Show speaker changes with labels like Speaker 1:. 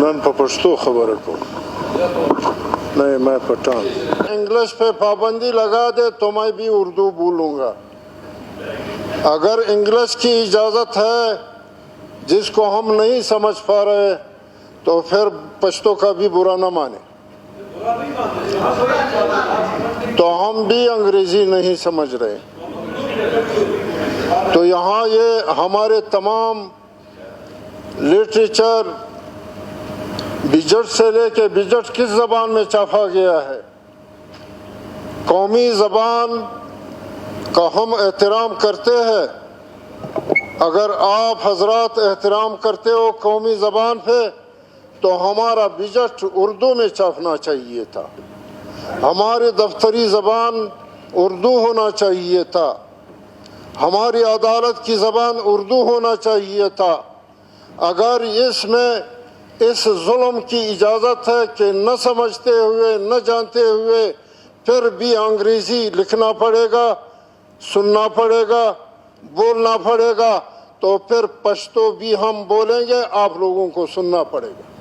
Speaker 1: نن په پښتو خبره کوم نہیں میں پٹھان انگلش پہ پابندی لگا دے تو میں بھی اردو بولوں گا اگر انگلش کی اجازت ہے جس کو ہم نہیں سمجھ پا رہے تو پھر پشتو کا بھی برا نہ مانے تو ہم بھی انگریزی نہیں سمجھ رہے تو یہاں یہ ہمارے تمام لٹریچر بجٹ سے لے کے بجٹ کس زبان میں چھاپا گیا ہے قومی زبان کا ہم احترام کرتے ہیں اگر آپ حضرات احترام کرتے ہو قومی زبان پہ تو ہمارا بجٹ اردو میں چھاپنا چاہیے تھا ہماری دفتری زبان اردو ہونا چاہیے تھا ہماری عدالت کی زبان اردو ہونا چاہیے تھا اگر اس میں اس ظلم کی اجازت ہے کہ نہ سمجھتے ہوئے نہ جانتے ہوئے پھر بھی انگریزی لکھنا پڑے گا سننا پڑے گا بولنا پڑے گا تو پھر پشتو بھی ہم بولیں گے آپ لوگوں کو سننا پڑے گا